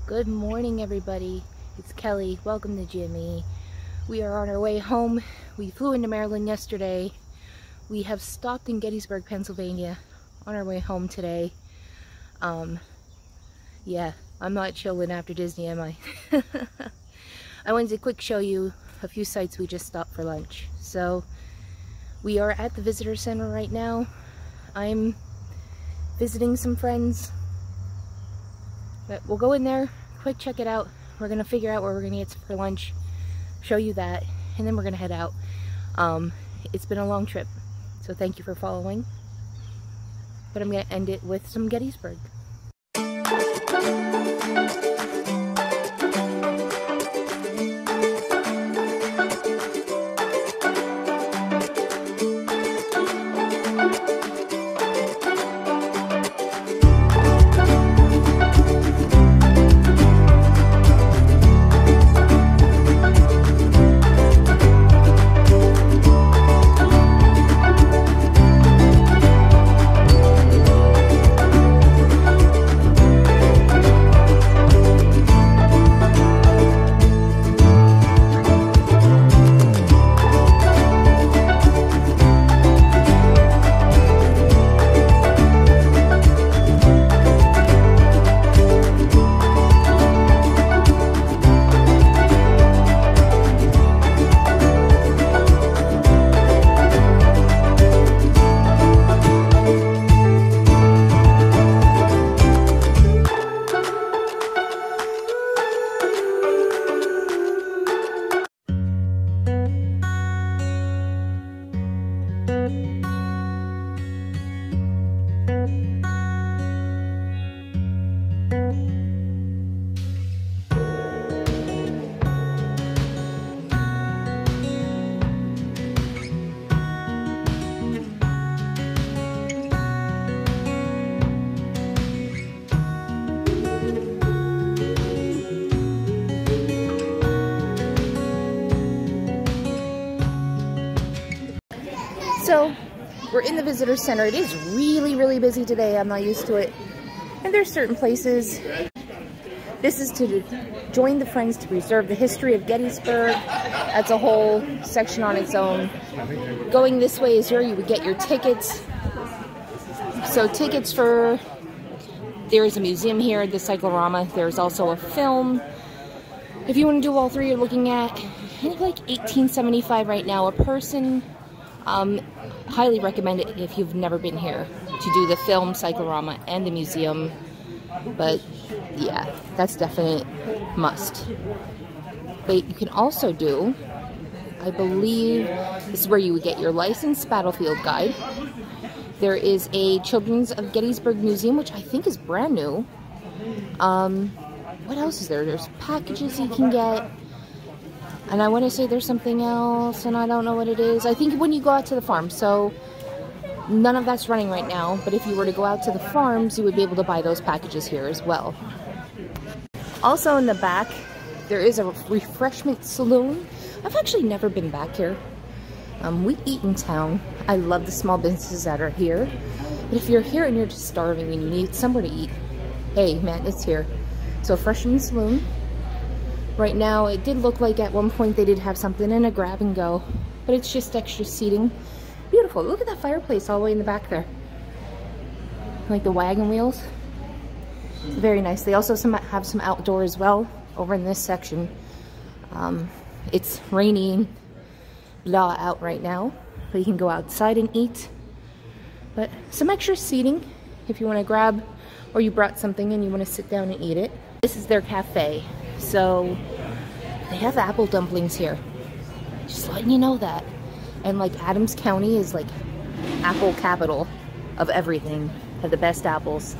Good morning, everybody. It's Kelly. Welcome to Jimmy. We are on our way home. We flew into Maryland yesterday. We have stopped in Gettysburg, Pennsylvania on our way home today. Yeah, I'm not chilling after Disney, am I? I wanted to quick show you a few sites we just stopped for lunch. So we are at the visitor center right now. I'm visiting some friends. But we'll go in there, quick check it out. We're gonna figure out where we're gonna get for lunch, show you that, and then we're gonna head out. It's been a long trip, so thank you for following. But I'm gonna end it with some Gettysburg. So, we're in the visitor center. It is really busy today. I'm not used to it. And there's certain places. This is to join the Friends to preserve the history of Gettysburg. That's a whole section on its own. Going this way is where you would get your tickets. So tickets for... There is a museum here, the cyclorama. There's also a film. If you want to do all three, you're looking at, I think, like $18.75 right now a person. Highly recommend it if you've never been here to do the film, cyclorama, and the museum. But yeah, that's definitely must. But you can also do, I believe, this is where you would get your licensed battlefield guide. There is a Children's of Gettysburg Museum, which I think is brand new. What else is there? There's packages you can get. And I want to say there's something else, and I don't know what it is. I think when you go out to the farm, so none of that's running right now, but if you were to go out to the farms, you would be able to buy those packages here as well. Also in the back, there is a Refreshment Saloon. I've actually never been back here. We eat in town. I love the small businesses that are here. But if you're here and you're just starving and you need somewhere to eat, hey man, it's here. So Refreshment Saloon. Right now, it did look like at one point they did have something in a grab and go, but it's just extra seating. Beautiful. Look at that fireplace all the way in the back there. Like the wagon wheels. Very nice. They also have some outdoor as well over in this section. It's raining blah out right now, but you can go outside and eat. But some extra seating if you want to grab, or you brought something and you want to sit down and eat it. This is their cafe. So they have apple dumplings here. Just letting you know that. And like Adams County is like apple capital of everything. Have the best apples.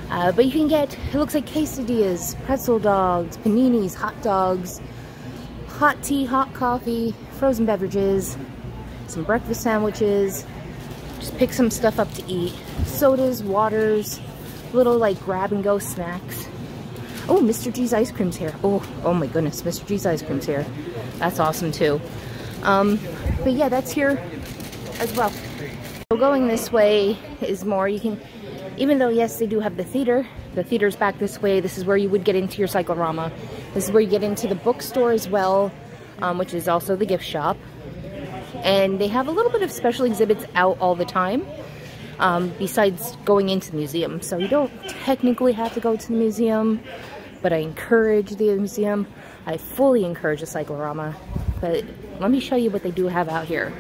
But you can get, it looks like quesadillas, pretzel dogs, paninis, hot dogs, hot tea, hot coffee, frozen beverages, some breakfast sandwiches. Just pick some stuff up to eat. Sodas, waters, little like grab and go snacks. Oh, Mr. G's ice cream's here. Oh my goodness, Mr. G's ice cream's here. That's awesome too. But yeah, that's here as well. So going this way is more, you can, even though yes, they do have the theater, The theater's back this way. This is where you would get into your cyclorama. This is where you get into the bookstore as well, which is also the gift shop. And they have a little bit of special exhibits out all the time, besides going into the museum. So you don't technically have to go to the museum, but I encourage the museum. I fully encourage the cyclorama. But let me show you what they do have out here.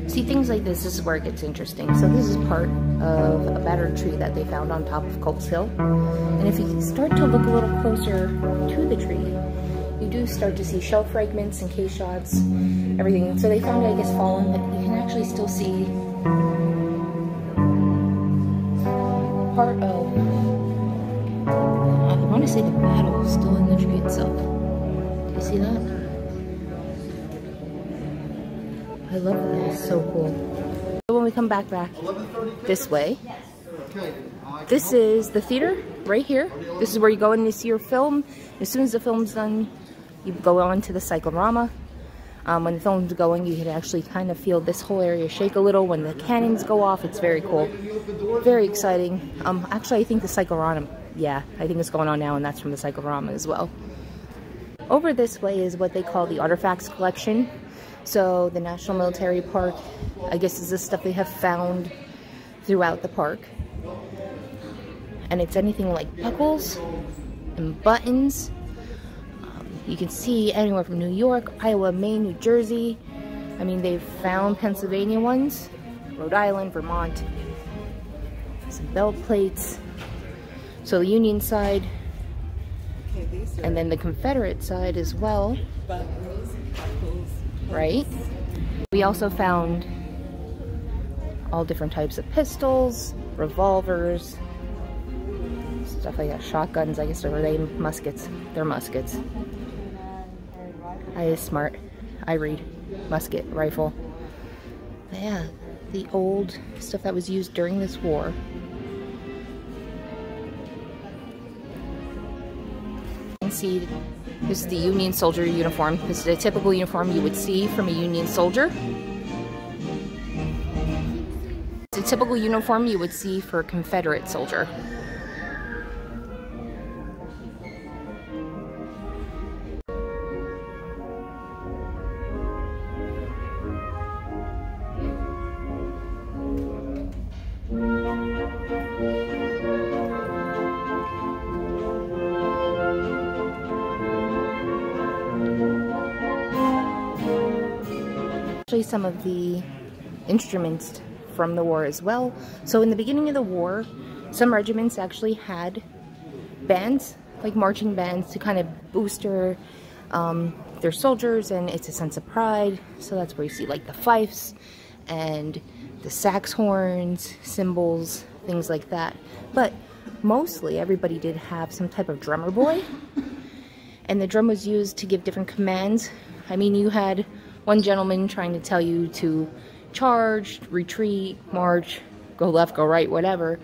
See, things like this is where it gets interesting. So this is part of a battered tree that they found on top of Culp's Hill. And if you start to look a little closer to the tree, you do start to see shell fragments and case shots, everything. So they found it, I guess, fallen, but you can actually still see part of, I want to say the battle still in the tree itself. Do you see that? I love that. It's so cool. So when we come back this way, this is the theater right here. This is where you go in to see your film. As soon as the film's done, you go on to the cyclorama. When the film's going, you can actually kind of feel this whole area shake a little. When the cannons go off, it's very cool. Very exciting. Actually, I think the cyclorama, yeah, I think it's going on now, and that's from the cyclorama as well. Over this way is what they call the artifacts collection. So the National Military Park, I guess, is the stuff they have found throughout the park. And it's anything like buckles and buttons. You can see anywhere from New York, Iowa, Maine, New Jersey. I mean, they've found Pennsylvania ones, Rhode Island, Vermont. Some belt plates. So the Union side, and then the Confederate side as well. Right? We also found all different types of pistols, revolvers, stuff like that, shotguns, I guess, or are they muskets? They're muskets. I is smart. I read. Musket, rifle. But yeah, the old stuff that was used during this war. You can see this is the Union soldier uniform. This is a typical uniform you would see from a Union soldier. It's a typical uniform you would see for a Confederate soldier. Some of the instruments from the war as well. So in the beginning of the war, some regiments actually had bands, like marching bands, to kind of boost their soldiers, and it's a sense of pride. So that's where you see like the fifes and the sax horns, cymbals, things like that. But mostly everybody did have some type of drummer boy, and the drum was used to give different commands. I mean, you had one gentleman trying to tell you to charge, retreat, march, go left, go right, whatever.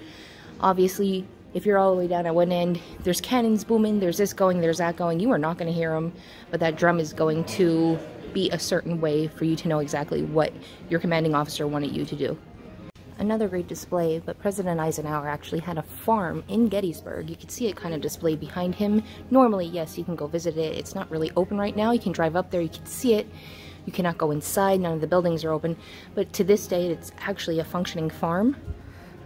Obviously, if you're all the way down at one end, there's cannons booming, there's this going, there's that going, you are not going to hear them, but that drum is going to be a certain way for you to know exactly what your commanding officer wanted you to do. Another great display, but President Eisenhower actually had a farm in Gettysburg. You can see it kind of displayed behind him. Normally, yes, you can go visit it. It's not really open right now. You can drive up there, you can see it. You cannot go inside, none of the buildings are open, but to this day it's actually a functioning farm,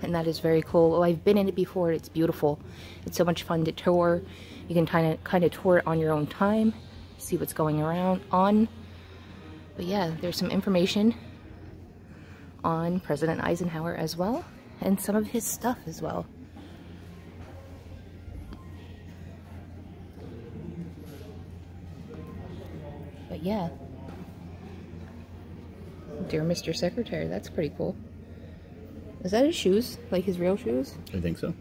and that is very cool. Oh, I've been in it before, it's beautiful. It's so much fun to tour. You can kind of tour it on your own time, see what's going on. But yeah, there's some information on President Eisenhower as well, and some of his stuff as well. But yeah. Dear Mr. Secretary, that's pretty cool. Is that his shoes? Like his real shoes? I think so.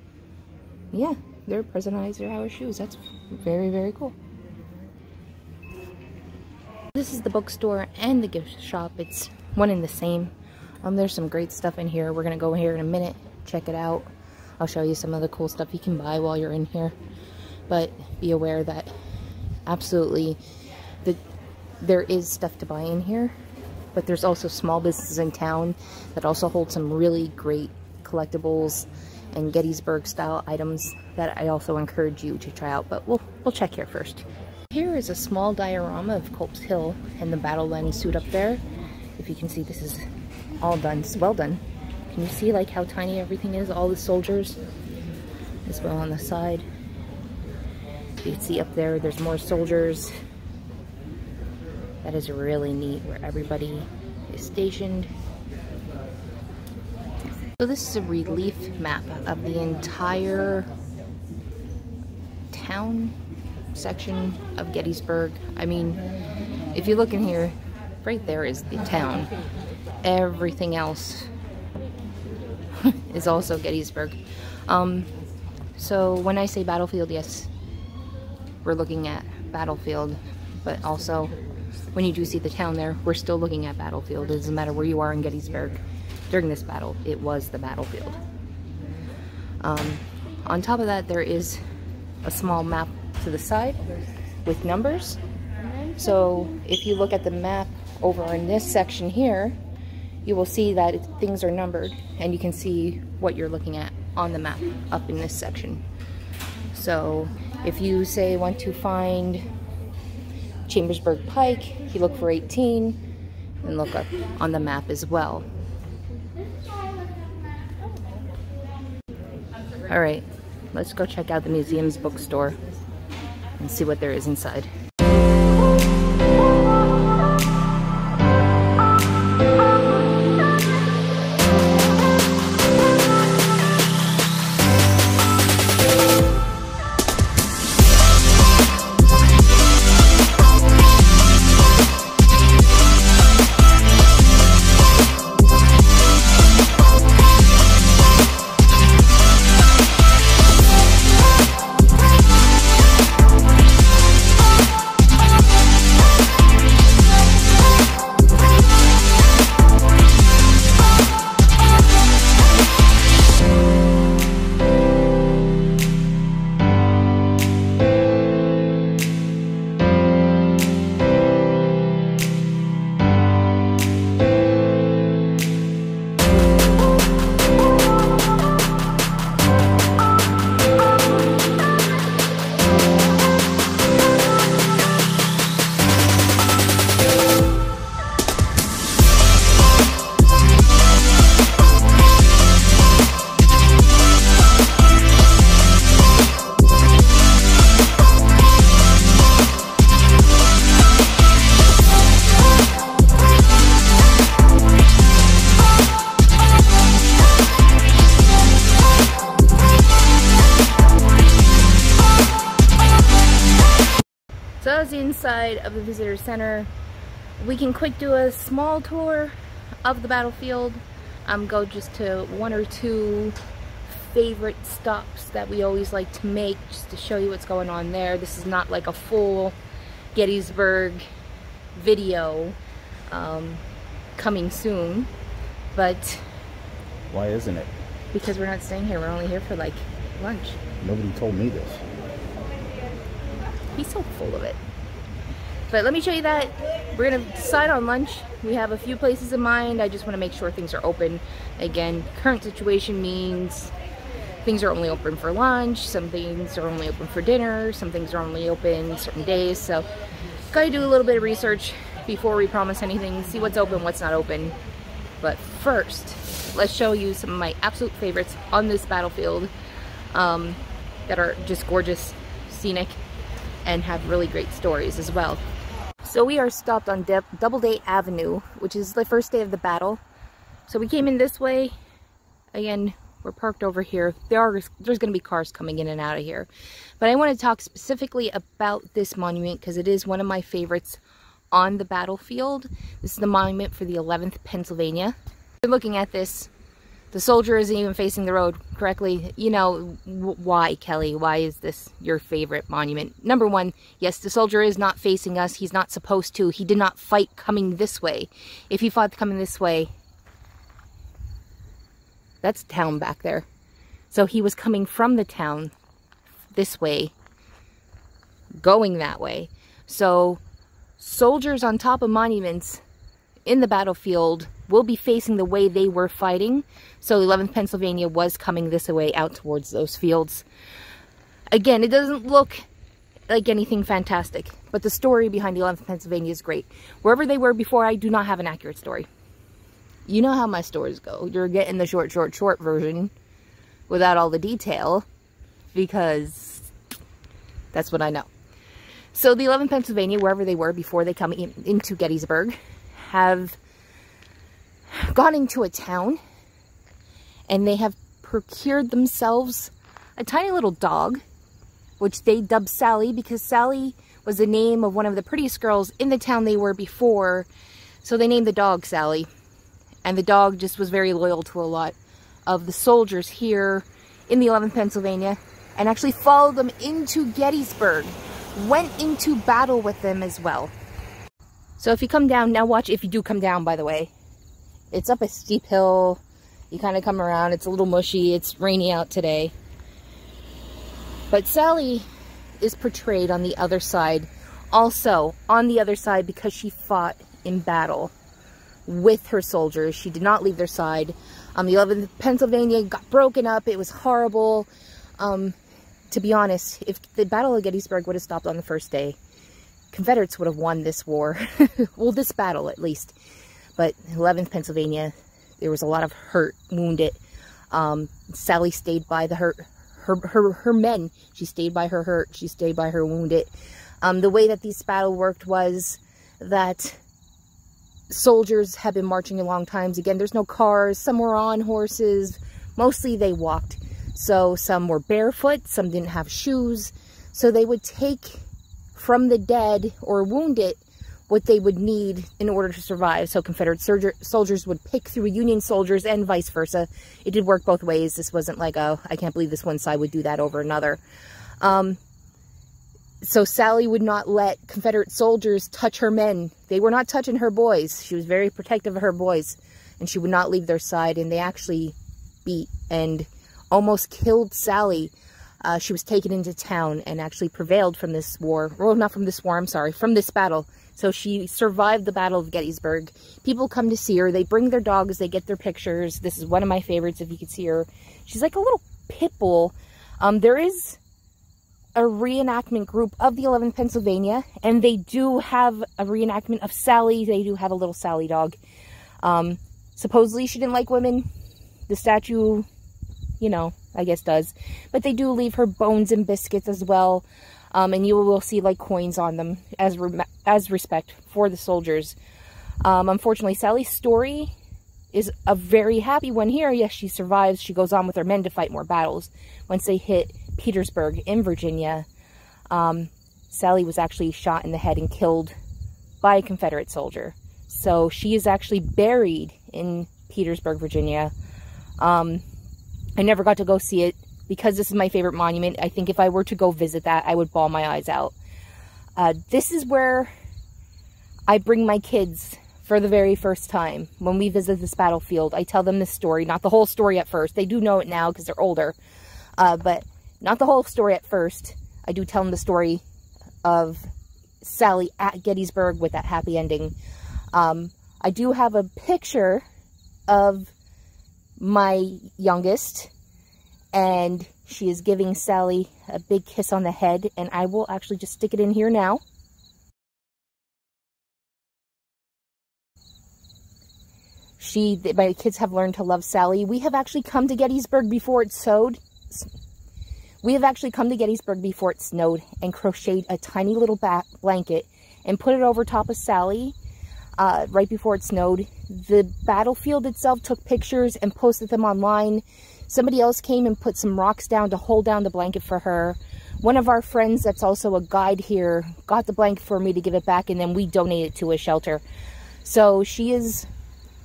Yeah, they're President Eisenhower shoes. That's very, very cool. This is the bookstore and the gift shop. It's one and the same. There's some great stuff in here. We're gonna go here in a minute, check it out. I'll show you some of the cool stuff you can buy while you're in here. But be aware that absolutely there is stuff to buy in here, but there's also small businesses in town that also hold some really great collectibles and Gettysburg style items that I also encourage you to try out, but we'll check here first. Here is a small diorama of Culp's Hill and the battle line suit up there. If you can see, this is all done, it's well done. Can you see like how tiny everything is? All the soldiers as well on the side. You can see up there, there's more soldiers. That is really neat where everybody is stationed. So this is a relief map of the entire town section of Gettysburg. I mean, if you look in here, right there is the town. Everything else is also Gettysburg. So when I say battlefield, yes, we're looking at battlefield, but also when you do see the town there, we're still looking at battlefield. It doesn't matter where you are in Gettysburg. During this battle, it was the battlefield. On top of that, there is a small map to the side with numbers. So if you look at the map over in this section here, you will see that things are numbered and you can see what you're looking at on the map up in this section. So if you say want to find Chambersburg Pike, you look for 18 and look up on the map as well. All right, let's go check out the museum's bookstore and see what there is inside. So that was the inside of the visitor center. We can quick do a small tour of the battlefield. Go just to one or two favorite stops that we always like to make just to show you what's going on there. This is not like a full Gettysburg video coming soon, but why isn't it? Because we're not staying here. We're only here for like lunch. Nobody told me this. He's so full of it. But let me show you that. We're gonna decide on lunch. We have a few places in mind. I just want to make sure things are open. Again, current situation means things are only open for lunch, some things are only open for dinner, some things are only open certain days. So gotta do a little bit of research before we promise anything, see what's open, what's not open. But first, let's show you some of my absolute favorites on this battlefield that are just gorgeous, scenic, and have really great stories as well. So we are stopped on Doubleday Avenue, which is the first day of the battle. So we came in this way. Again, we're parked over here. There's going to be cars coming in and out of here. But I want to talk specifically about this monument because it is one of my favorites on the battlefield. This is the monument for the 11th Pennsylvania. You're looking at this. The soldier isn't even facing the road correctly. You know, why, Kelly? Why is this your favorite monument? Number one, yes, the soldier is not facing us. He's not supposed to. He did not fight coming this way. If he fought coming this way, That's town back there. So he was coming from the town this way, going that way. So soldiers on top of monuments in the battlefield will be facing the way they were fighting. So 11th Pennsylvania was coming this way out towards those fields. Again, it doesn't look like anything fantastic, but the story behind the 11th Pennsylvania is great. Wherever they were before, I do not have an accurate story. You know how my stories go. You're getting the short version without all the detail, because that's what I know. So the 11th Pennsylvania, wherever they were before they come into Gettysburg, have gone into a town, and they have procured themselves a tiny little dog, which they dubbed Sally, because Sally was the name of one of the prettiest girls in the town they were before. So they named the dog Sally. And the dog just was very loyal to a lot of the soldiers here in the 11th Pennsylvania, and actually followed them into Gettysburg. Went into battle with them as well. So if you come down, now watch, if you do come down, by the way, it's up a steep hill. You kind of come around, it's a little mushy, it's rainy out today. But Sally is portrayed on the other side, also on the other side, because she fought in battle with her soldiers. She did not leave their side. The 11th Pennsylvania got broken up. It was horrible. To be honest, if the Battle of Gettysburg would have stopped on the first day, Confederates would have won this war. Well, this battle at least. But 11th Pennsylvania, there was a lot of hurt, wounded. Sally stayed by her men. She stayed by her hurt. She stayed by her wounded. The way that this battle worked was that soldiers have been marching a long times. Again, there's no cars. Some were on horses. Mostly they walked. So some were barefoot. Some didn't have shoes. So they would take from the dead or wounded what they would need in order to survive. So Confederate soldiers would pick through Union soldiers and vice versa. It did work both ways. This wasn't like, oh, I can't believe this one side would do that over another. So Sally would not let Confederate soldiers touch her men. They were not touching her boys. She was very protective of her boys, and she would not leave their side. And they actually beat and almost killed Sally. She was taken into town and actually prevailed from this war. Well, not from this war, I'm sorry, from this battle. So she survived the Battle of Gettysburg. People come to see her. They bring their dogs. They get their pictures. This is one of my favorites, if you could see her. She's like a little pit bull. There is a reenactment group of the 11th Pennsylvania, and they do have a reenactment of Sally. They do have a little Sally dog. Supposedly she didn't like women. The statue, you know, I guess does. But they do leave her bones and biscuits as well. And you will see like coins on them as respect for the soldiers. Unfortunately, Sally's story is a very happy one here. Yes, she survives. She goes on with her men to fight more battles. Once they hit Petersburg in Virginia, Sally was actually shot in the head and killed by a Confederate soldier. So she is actually buried in Petersburg, Virginia. I never got to go see it because this is my favorite monument. I think if I were to go visit that, I would bawl my eyes out. This is where I bring my kids for the very first time. When we visit this battlefield, I tell them this story. Not the whole story at first. They do know it now because they're older. But not the whole story at first. I do tell them the story of Sally at Gettysburg with that happy ending. I do have a picture of my youngest, and she is giving Sally a big kiss on the head, and I will actually just stick it in here now. My kids have learned to love Sally. We have actually come to Gettysburg before it snowed. We have actually come to Gettysburg before it snowed and crocheted a tiny little blanket and put it over top of Sally right before it snowed. The battlefield itself took pictures and posted them online. Somebody else came and put some rocks down to hold down the blanket for her. One of our friends that's also a guide here got the blanket for me to give it back, and then we donated it to a shelter. So she is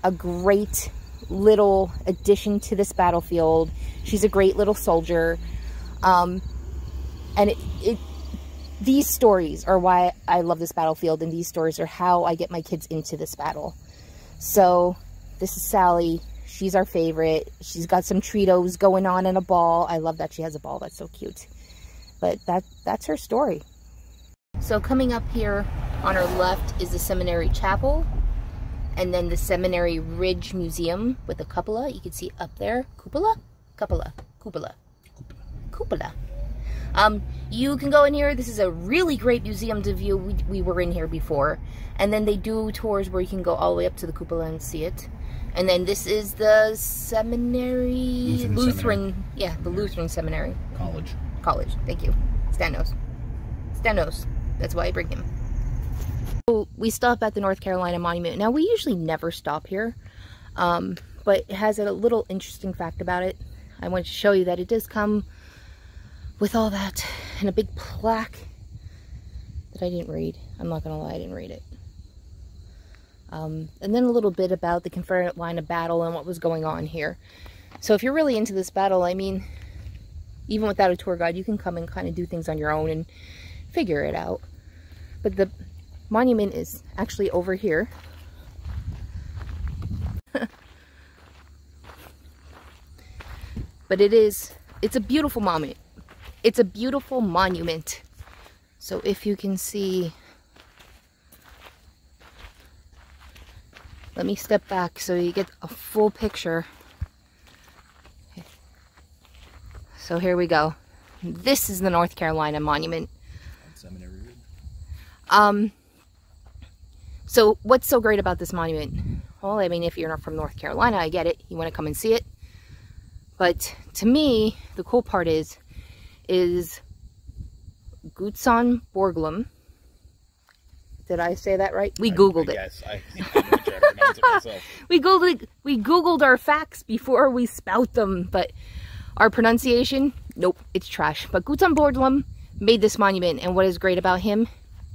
a great little addition to this battlefield. She's a great little soldier. And these stories are why I love this battlefield, and these stories are how I get my kids into this battle. So this is Sally. She's our favorite. She's got some Treatos going on and a ball. I love that she has a ball. That's so cute. But that's her story. So coming up here on our left is the Seminary Chapel. And then the Seminary Ridge Museum with a cupola. You can see up there. Cupola? Cupola. Cupola. Cupola. You can go in here. This is a really great museum to view. We were in here before. And then they do tours where you can go all the way up to the cupola and see it. And then this is the Seminary... Lutheran. Yeah, the Lutheran Seminary. College. Thank you. Stan knows. Stan knows. That's why I bring him. So we stop at the North Carolina Monument. Now, we usually never stop here. But it has a little interesting fact about it. I wanted to show you that it does come with all that and a big plaque that I didn't read. I'm not gonna lie, I didn't read it. And then a little bit about the Confederate line of battle and what was going on here. So if you're really into this battle, I mean, even without a tour guide, you can come and kind of do things on your own and figure it out. But the monument is actually over here. But it's a beautiful monument. It's a beautiful monument. So if you can see, let me step back so you get a full picture. Okay. So here we go. This is the North Carolina Monument. Seminary Ridge. So what's so great about this monument? Well, I mean, if you're not from North Carolina, I get it. You want to come and see it. But to me, the cool part is Gutzon Borglum. Did I say that right? We Googled it. Yes, I tried to pronounce it myself. We Googled our facts before we spout them, but our pronunciation, nope, it's trash. But Gutzon Borglum made this monument, and what is great about him,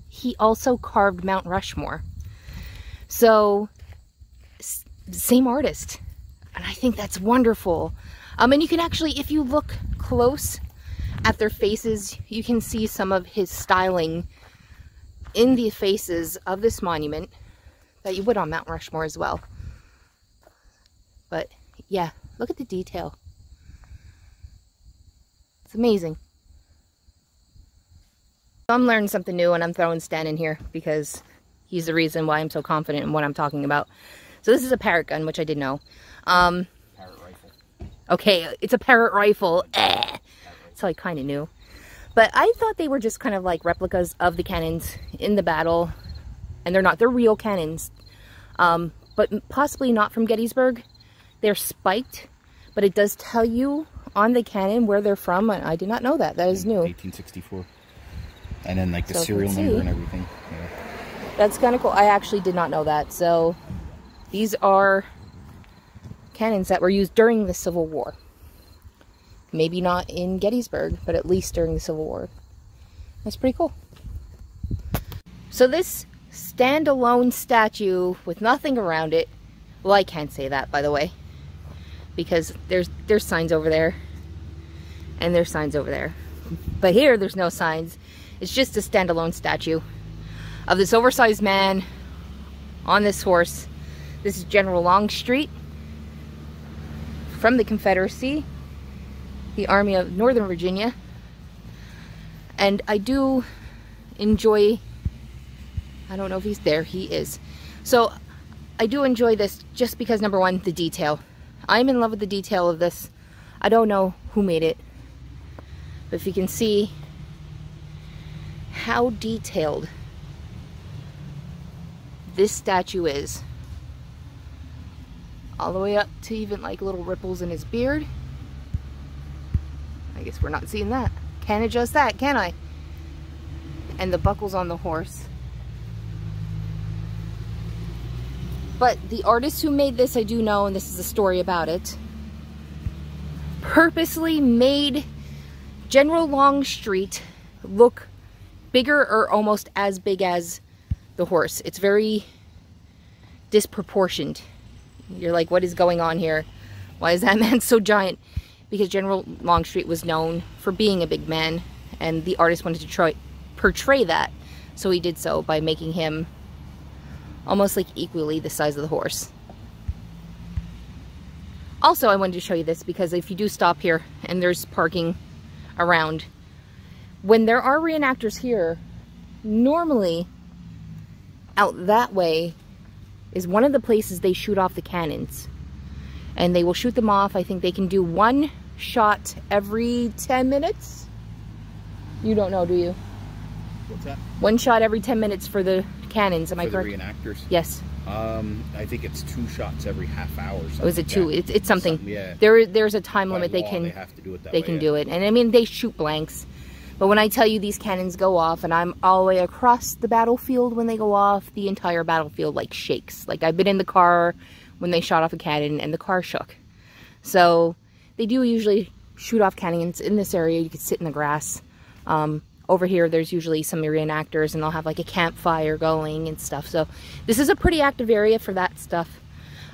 he also carved Mount Rushmore. So, same artist. And I think that's wonderful. And you can actually, if you look close at their faces, you can see some of his styling in the faces of this monument that you would on Mount Rushmore as well. But yeah, look at the detail. It's amazing. I'm learning something new, and I'm throwing Stan in here because he's the reason why I'm so confident in what I'm talking about. So this is a parrot gun, which I didn't know. Parrot rifle. Okay, it's a parrot rifle. So I kind of knew. But I thought they were just kind of like replicas of the cannons in the battle. And they're not. They're real cannons. But possibly not from Gettysburg. They're spiked. But it does tell you on the cannon where they're from. And I did not know that. That is new. 1864. And then like the serial number and everything. Yeah. That's kind of cool. I actually did not know that. So these are cannons that were used during the Civil War. Maybe not in Gettysburg, but at least during the Civil War. That's pretty cool. So this standalone statue with nothing around it, well, I can't say that, by the way, because there's signs over there, and there's signs over there. But here, there's no signs. It's just a standalone statue of this oversized man on this horse. This is General Longstreet from the Confederacy, the Army of Northern Virginia. And I do enjoy, I don't know if he's there, he is. So I do enjoy this just because, number one, the detail. I'm in love with the detail of this. I don't know who made it, but if you can see how detailed this statue is, all the way up to even like little ripples in his beard. I guess we're not seeing that. Can't adjust that, can I? And the buckles on the horse. But the artist who made this, I do know, and this is a story about it, purposely made General Longstreet look bigger or almost as big as the horse. It's very disproportioned. You're like, what is going on here? Why is that man so giant? Because General Longstreet was known for being a big man, and the artist wanted to portray that. So he did so by making him almost like equally the size of the horse. Also, I wanted to show you this because if you do stop here and there's parking around, when there are reenactors here, normally out that way is one of the places they shoot off the cannons. And they will shoot them off. I think they can do one shot every 10 minutes. You don't know, do you? What's that? One shot every 10 minutes for the cannons, am I correct? For the reenactors? Yes. I think it's 2 shots every half hour. Oh, is it 2? It's something. Yeah. There's a time limit. By They law, can they have to do it that they way, can yeah. do it. And I mean, they shoot blanks. But when I tell you these cannons go off, and I'm all the way across the battlefield when they go off, the entire battlefield like shakes. Like I've been in the car when they shot off a cannon and the car shook. So they do usually shoot off cannons in this area. You can sit in the grass. Over here, there's usually some reenactors, and they'll have like a campfire going and stuff. So this is a pretty active area for that stuff.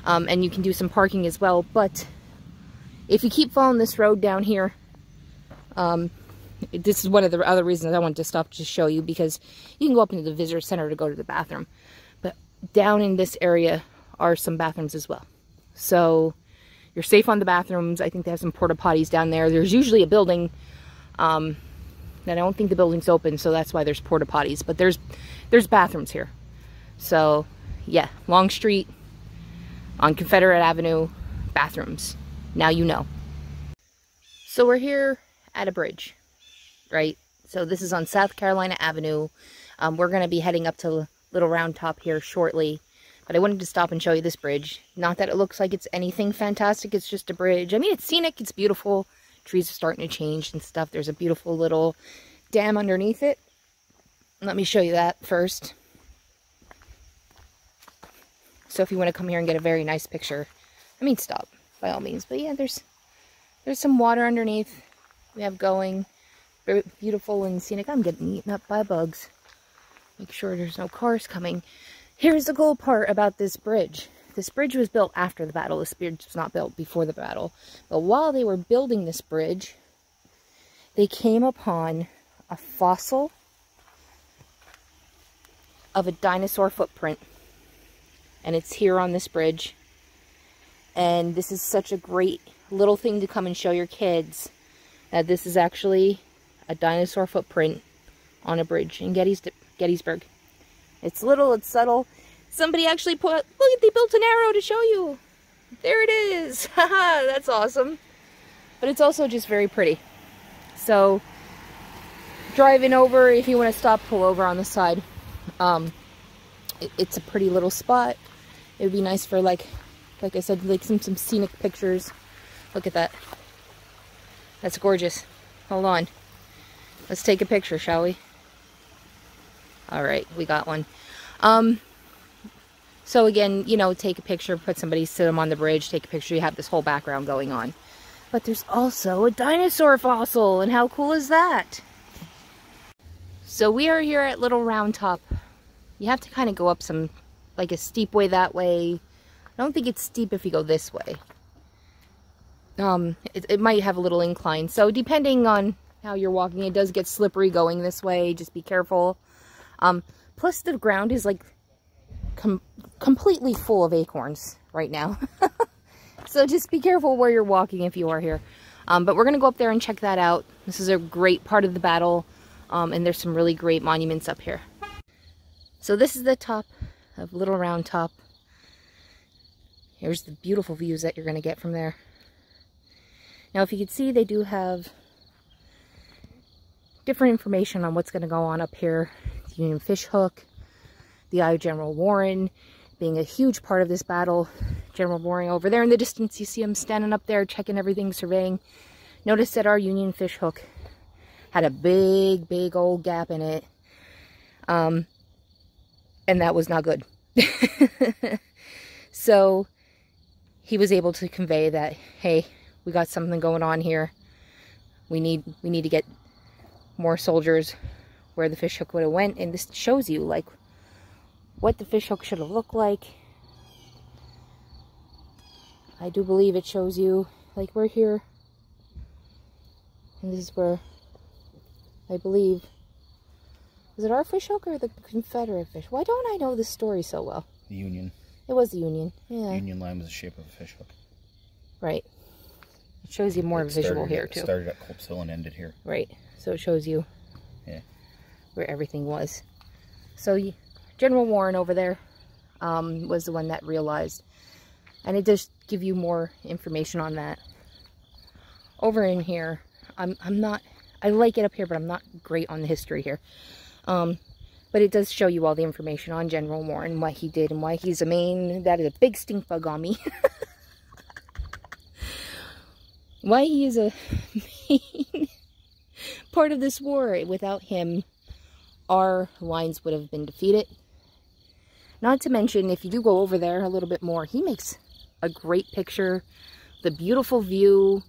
And you can do some parking as well. But if you keep following this road down here, this is one of the other reasons I wanted to stop to show you, because you can go up into the visitor center to go to the bathroom. But down in this area are some bathrooms as well. So you're safe on the bathrooms. I think they have some porta potties down there. There's usually a building, and I don't think the building's open, so that's why there's porta potties. But there's bathrooms here. So yeah, Longstreet on Confederate Avenue, bathrooms. Now you know. So we're here at a bridge, right? So this is on South Carolina Avenue. We're going to be heading up to Little Round Top here shortly. But I wanted to stop and show you this bridge. Not that it looks like it's anything fantastic. It's just a bridge. I mean, it's scenic. It's beautiful. Trees are starting to change and stuff. There's a beautiful little dam underneath it. Let me show you that first. So if you want to come here and get a very nice picture, I mean, stop by all means. But yeah, there's some water underneath. We have going. Very beautiful and scenic. I'm getting eaten up by bugs. Make sure there's no cars coming. Here's the cool part about this bridge. This bridge was built after the battle. This bridge was not built before the battle. But while they were building this bridge, they came upon a fossil of a dinosaur footprint. And it's here on this bridge. And this is such a great little thing to come and show your kids, that this is actually a dinosaur footprint on a bridge in Gettysburg. It's little, it's subtle. Somebody actually look, they built an arrow to show you. There it is. Haha, that's awesome. But it's also just very pretty. So, driving over, if you want to stop, pull over on the side. It's a pretty little spot. It would be nice for, like I said, like some scenic pictures. Look at that. That's gorgeous. Hold on. Let's take a picture, shall we? All right, we got one. So again, you know, take a picture, sit them on the bridge, take a picture, you have this whole background going on. But there's also a dinosaur fossil, and how cool is that? So we are here at Little Round Top. You have to kind of go up some, like a steep way that way. I don't think it's steep if you go this way. It might have a little incline. So depending on how you're walking, it does get slippery going this way. Just be careful. Plus the ground is like completely full of acorns right now. So just be careful where you're walking if you are here. But we're going to go up there and check that out. This is a great part of the battle. And there's some really great monuments up here. So this is the top of Little Round Top. Here's the beautiful views that you're going to get from there. Now, if you can see, they do have different information on what's going to go on up here. The Union Fish Hook, the Eye of General Warren, being a huge part of this battle. General Warren over there in the distance, you see him standing up there checking everything, surveying. Notice that our Union Fish Hook had a big, big old gap in it. And that was not good. So he was able to convey that, hey, we got something going on here. We need to get more soldiers where the fish hook would have went. And this shows you like what the fish hook should have looked like. I do believe it shows you, like, we're here, and this is where, I believe, was it our fish hook or the Confederate fish? Why don't I know this story so well? The Union. It was the Union, yeah. The Union line was the shape of a fish hook. Right. It shows you more visual here, too. It started at Culp's Hill and ended here. Right. So it shows you where everything was. So General Warren over there was the one that realized. And it does give you more information on that. Over in here, I'm not... I like it up here, but I'm not great on the history here. But it does show you all the information on General Warren, what he did, and why he's a main... That is a big stink bug on me. Why he is a main part of this war. Without him, our lines would have been defeated. Not to mention, if you do go over there a little bit more, he makes a great picture. The beautiful view.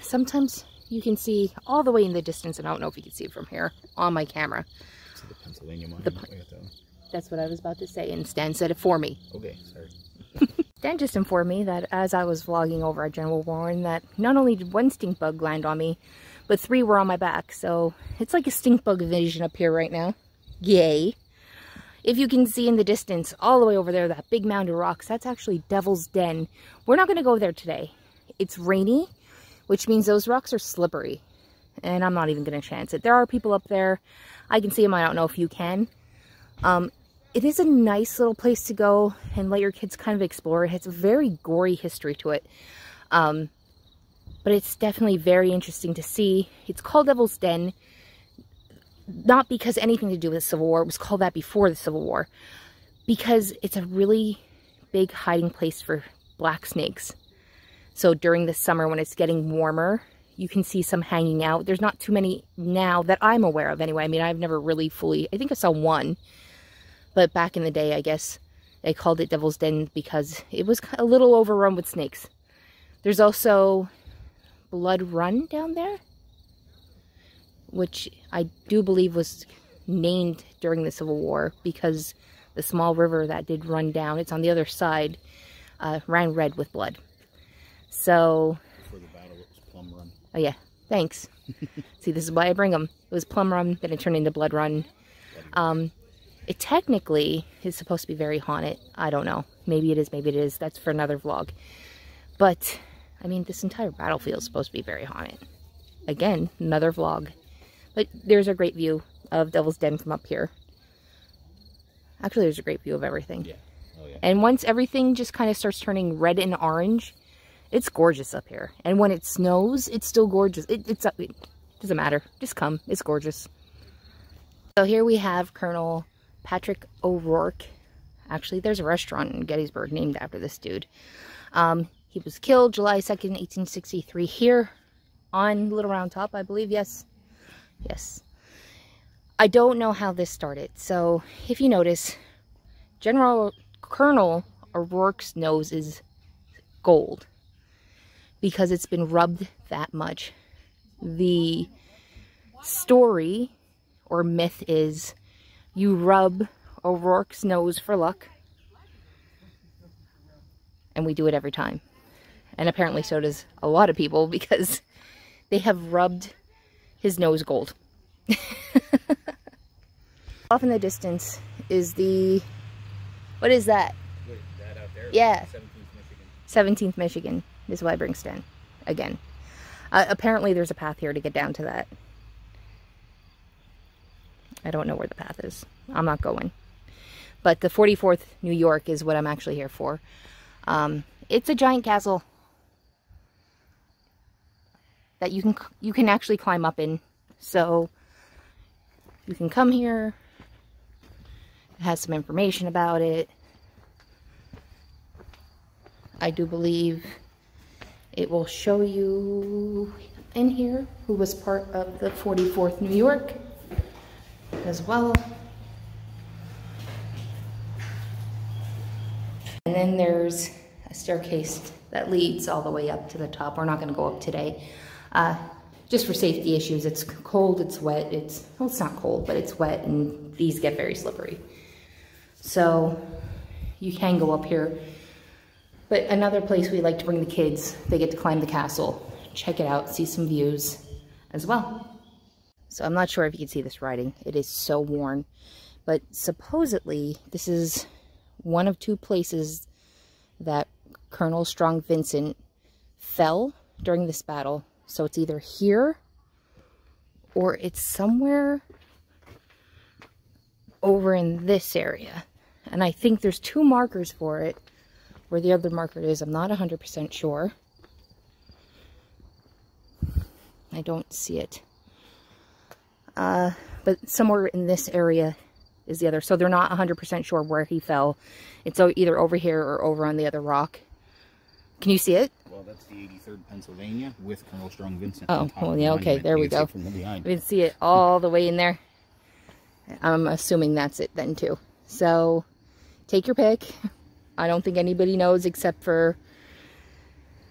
Sometimes you can see all the way in the distance, and I don't know if you can see it from here on my camera. See the Pennsylvania monument? That's what I was about to say, and Stan said it for me. Okay, sorry. Stan just informed me that as I was vlogging over at General Warren, that not only did one stink bug land on me, but 3 were on my back. So it's like a stink bug invasion up here right now. Yay. If you can see in the distance, all the way over there, that big mound of rocks, that's actually Devil's Den. We're not going to go there today. It's rainy, which means those rocks are slippery. And I'm not even going to chance it. There are people up there. I can see them. I don't know if you can. It is a nice little place to go and let your kids kind of explore. It has a very gory history to it. But it's definitely very interesting to see. It's called Devil's Den. Not because anything to do with the Civil War. It was called that before the Civil War. Because it's a really big hiding place for black snakes. So during the summer when it's getting warmer, you can see some hanging out. There's not too many now that I'm aware of anyway. I mean, I've never really fully... I think I saw one. But back in the day, I guess they called it Devil's Den because it was a little overrun with snakes. There's also Blood Run down there, which I do believe was named during the Civil War because the small river that did run down, it's on the other side, ran red with blood. So... Before the battle, it was Plum Run. Oh yeah, thanks. See, this is why I bring them. It was Plum Run, then it turned into Blood Run. It technically is supposed to be very haunted. I don't know. Maybe it is, maybe it is. That's for another vlog. But, I mean, this entire battlefield is supposed to be very haunted. Again, another vlog. But there's a great view of Devil's Den from up here. Actually, there's a great view of everything. Yeah. Oh, yeah. And once everything just kind of starts turning red and orange, it's gorgeous up here. And when it snows, it's still gorgeous. It doesn't matter. Just come. It's gorgeous. So here we have Colonel Patrick O'Rourke. Actually, there's a restaurant in Gettysburg named after this dude. He was killed July 2nd, 1863 here on Little Round Top, I believe. Yes. Yes. I don't know how this started. So if you notice, Colonel O'Rourke's nose is gold because it's been rubbed that much. The story or myth is you rub O'Rourke's nose for luck. And we do it every time. And apparently so does a lot of people because they have rubbed his nose gold. Off in the distance is the... What is that? Wait, that out there? Yeah. 17th Michigan. 17th Michigan is why I bring Stan. Again. Apparently there's a path here to get down to that. I don't know where the path is. I'm not going. But the 44th New York is what I'm actually here for. It's a giant castle that you can actually climb up in. So you can come here. It has some information about it. I do believe it will show you in here who was part of the 44th New York as well. And then there's a staircase that leads all the way up to the top. We're not going to go up today. Just for safety issues. It's cold, it's wet, well, it's not cold, but it's wet, and these get very slippery. So you can go up here. But another place we like to bring the kids, they get to climb the castle, check it out, see some views as well. So I'm not sure if you can see this writing. It is so worn. But supposedly, this is one of 2 places that Colonel Strong Vincent fell during this battle. So it's either here or it's somewhere over in this area. And I think there's 2 markers for it. Where the other marker is, I'm not 100% sure. I don't see it. But somewhere in this area is the other. So they're not 100% sure where he fell. It's either over here or over on the other rock. Can you see it? Well, that's the 83rd Pennsylvania with Colonel Strong Vincent. Oh, well, yeah, okay, there we go. From behind. We can see it all the way in there. I'm assuming that's it then, too. So, take your pick. I don't think anybody knows except for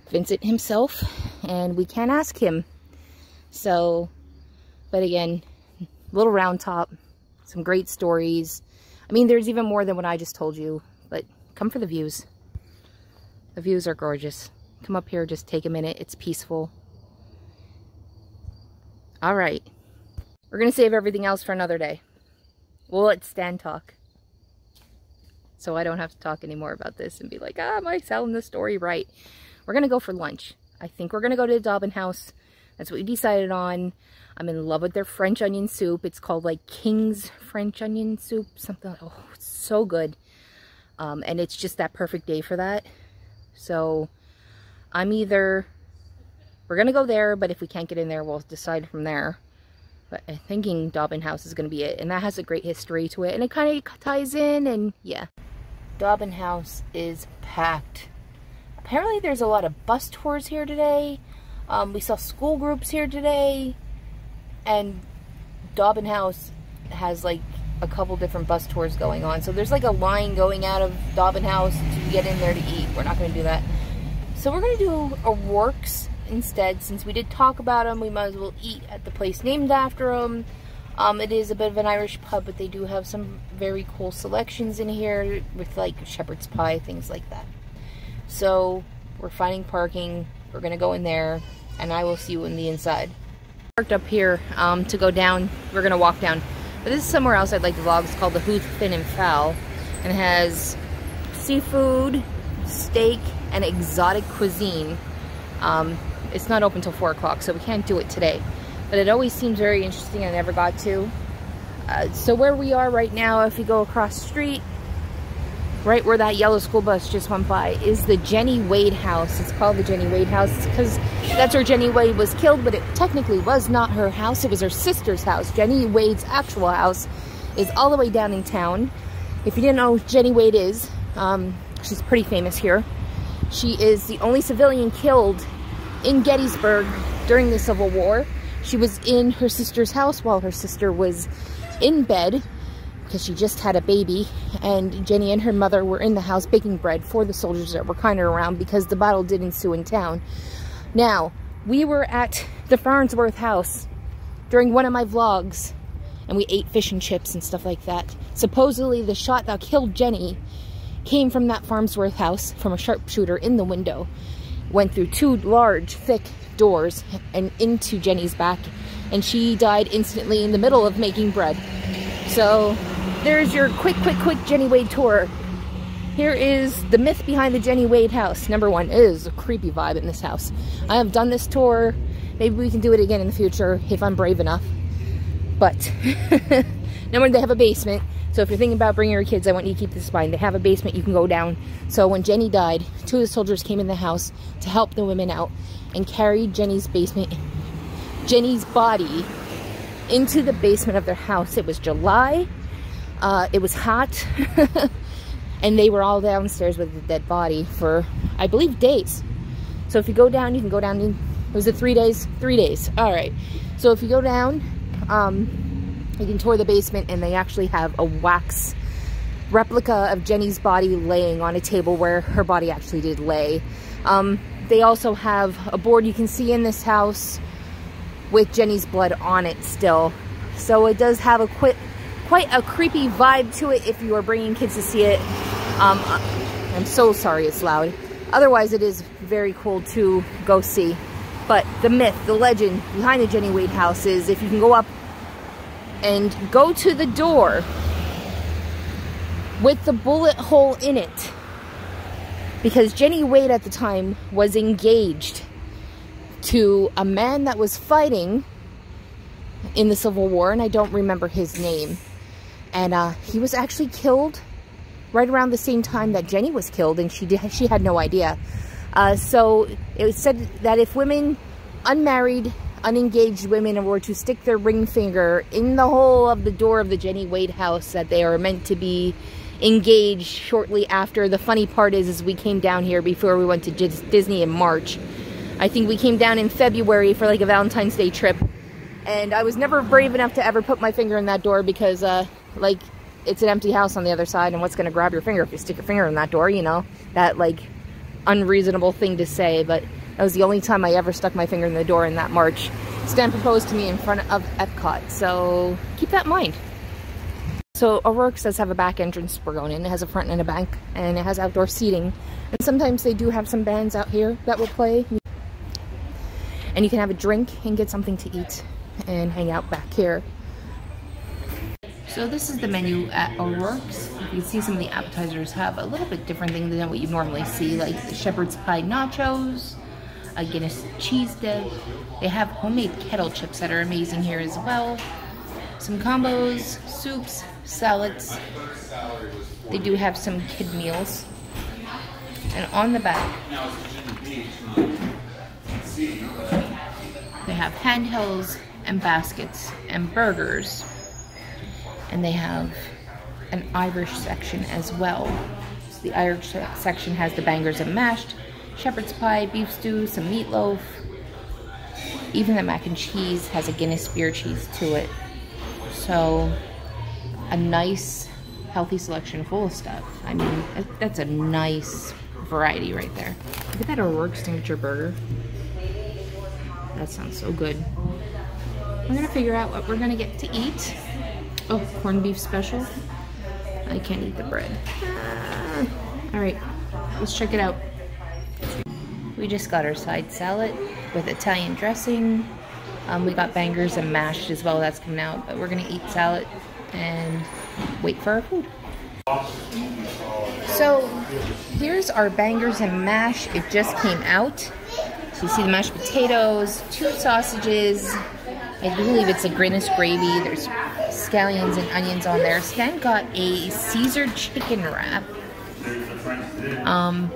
Vincent himself, and we can't ask him. So, but again, little round top, some great stories. I mean, there's even more than what I just told you, but come for the views. The views are gorgeous. Come up here, just take a minute. It's peaceful. All right. We're going to save everything else for another day. We'll let Stan talk. So I don't have to talk anymore about this and be like, am I telling the story right? We're going to go for lunch. I think we're going to go to the Dobbin House. That's what we decided on. I'm in love with their French onion soup. It's called like King's French onion soup. Something. Oh, it's so good. And it's just that perfect day for that. So we're going to go there, but if we can't get in there, we'll decide from there. But I'm thinking Dobbin House is going to be it. And that has a great history to it. And it kind of ties in, and yeah. Dobbin House is packed. Apparently there's a lot of bus tours here today. We saw school groups here today. And Dobbin House has like a couple different bus tours going on. So there's like a line going out of Dobbin House to get in there to eat. We're not going to do that. So we're going to do O'Rourke's instead. Since we did talk about them, we might as well eat at the place named after them. It is a bit of an Irish pub, but they do have some very cool selections in here with like shepherd's pie, things like that. So we're finding parking. We're going to go in there, and I will see you in the inside. Parked up here to go down. We're going to walk down. But this is somewhere else I'd like to vlog. It's called the Hooth, Fin and Fowl. And it has seafood, steak, and exotic cuisine. It's not open till 4 o'clock, so we can't do it today. But it always seems very interesting. I never got to. So where we are right now, if you go across the street, right where that yellow school bus just went by, is the Jenny Wade house. It's called the Jenny Wade house because that's where Jenny Wade was killed, but it technically was not her house. It was her sister's house. Jenny Wade's actual house is all the way down in town. If you didn't know who Jenny Wade is, she's pretty famous here. She is the only civilian killed in Gettysburg during the Civil War. She was in her sister's house while her sister was in bed because she just had a baby, and Jenny and her mother were in the house baking bread for the soldiers that were kind of around because the battle did ensue in town. Now, we were at the Farnsworth house during one of my vlogs, and we ate fish and chips and stuff like that. Supposedly, the shot that killed Jenny came from that Farnsworth house, from a sharpshooter in the window. Went through 2 large, thick doors and into Jenny's back, and she died instantly in the middle of making bread. So there's your quick Jenny Wade tour. Here is the myth behind the Jenny Wade house. Number 1, it is a creepy vibe in this house. I have done this tour. Maybe we can do it again in the future if I'm brave enough. But number 1, they have a basement. So if you're thinking about bringing your kids, I want you to keep this in mind. They have a basement you can go down. So when Jenny died, 2 of the soldiers came in the house to help the women out and carried Jenny's body into the basement of their house. It was July. It was hot. And they were all downstairs with the dead body for, I believe, days. So if you go down, you can go down in, was it 3 days? 3 days. All right. So if you go down, you can tour the basement, and they actually have a wax replica of Jenny's body laying on a table where her body actually did lay. They also have a board you can see in this house with Jenny's blood on it still. So it does have a quite a creepy vibe to it if you are bringing kids to see it. I'm so sorry it's loud. Otherwise, it is very cool to go see. But the myth, the legend behind the Jenny Wade house is if you can go up and go to the door with the bullet hole in it, because Jenny Wade at the time was engaged to a man that was fighting in the Civil War, and I don't remember his name. And he was actually killed right around the same time that Jenny was killed, and she had no idea. So it was said that if women, unmarried, unengaged women, were to stick their ring finger in the hole of the door of the Jenny Wade house, that they are meant to be engaged shortly after. The funny part is we came down here before we went to Disney in March. I think we came down in February for like a Valentine's Day trip, and I was never brave enough to ever put my finger in that door because like, it's an empty house on the other side, and what's going to grab your finger if you stick your finger in that door, you know? That, like, unreasonable thing to say, but that was the only time I ever stuck my finger in the door in that March. Stan proposed to me in front of Epcot, so keep that in mind. So O'Rourke's does have a back entrance we're going in. It has a front and a back, and it has outdoor seating. And sometimes they do have some bands out here that will play. And you can have a drink and get something to eat and hang out back here. So this is the menu at O'Rourke's. You can see some of the appetizers have a little bit different thing than what you normally see, like the shepherd's pie nachos, a Guinness cheese dip. They have homemade kettle chips that are amazing here as well. Some combos, soups, salads. They do have some kid meals. And on the back, they have handhelds and baskets and burgers. And they have an Irish section as well. So the Irish section has the bangers and mashed, shepherd's pie, beef stew, some meatloaf. Even the mac and cheese has a Guinness beer cheese to it. So a nice, healthy selection full of stuff. I mean, that's a nice variety right there. Look at that O'Rourke's signature burger. That sounds so good. We're gonna figure out what we're gonna get to eat. Oh, corned beef special. I can't eat the bread. Alright, let's check it out. We just got our side salad with Italian dressing. We got bangers and mashed as well, that's coming out. But we're gonna eat salad and wait for our food. So, here's our bangers and mash. It just came out. So you see the mashed potatoes, 2 sausages. I believe it's a Guinness gravy. There's scallions and onions on there. Stan got a Caesar chicken wrap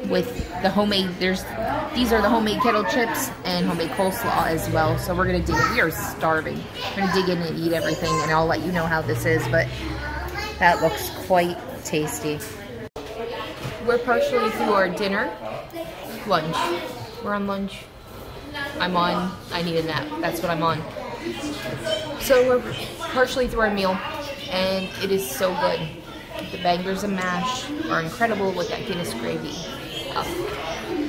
with the homemade, these are the homemade kettle chips and homemade coleslaw as well. So we're gonna dig in. We are starving. We're gonna dig in and eat everything, and I'll let you know how this is, but that looks quite tasty. We're partially through our dinner. Lunch. We're on lunch. I need a nap. That's what I'm on. So we're partially through our meal, and it is so good. The bangers and mash are incredible with that Guinness gravy.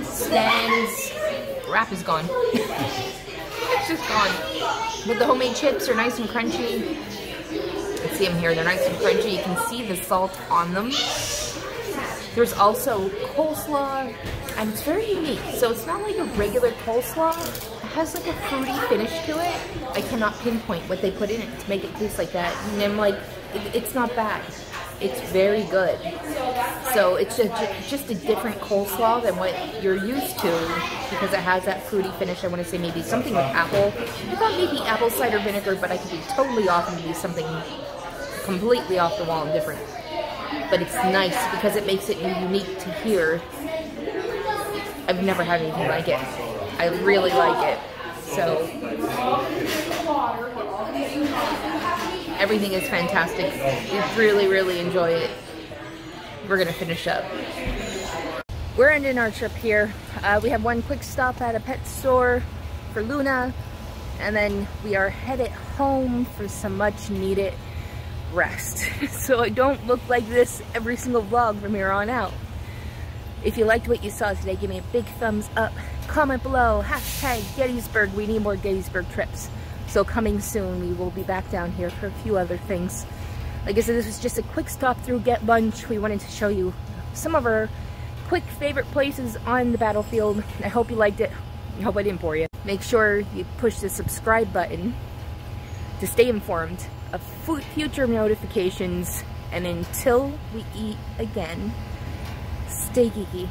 Stan's wrap is gone. It's just gone. But the homemade chips are nice and crunchy. You can see them here. They're nice and crunchy. You can see the salt on them. There's also coleslaw, and it's very unique. So it's not like a regular coleslaw. It has like a fruity finish to it. I cannot pinpoint what they put in it to make it taste like that. And I'm like, it's not bad. It's very good. So it's just a different coleslaw than what you're used to because it has that fruity finish. I want to say maybe something with apple. I thought maybe apple cider vinegar, but I could be totally off and be something completely off the wall and different. But it's nice because it makes it unique to here. I've never had anything like it. I really like it. So everything is fantastic. We really, really enjoy it. We're gonna finish up. We're ending our trip here. We have one quick stop at a pet store for Luna, and then we are headed home for some much needed rest. So I don't look like this every single vlog from here on out. If you liked what you saw today, give me a big thumbs up. Comment below, hashtag Gettysburg. We need more Gettysburg trips. So coming soon, we will be back down here for a few other things. Like I said, this was just a quick stop through Get Lunch. We wanted to show you some of our quick favorite places on the battlefield. I hope you liked it. I hope I didn't bore you. Make sure you push the subscribe button to stay informed of future notifications. And until we eat again, stay geeky.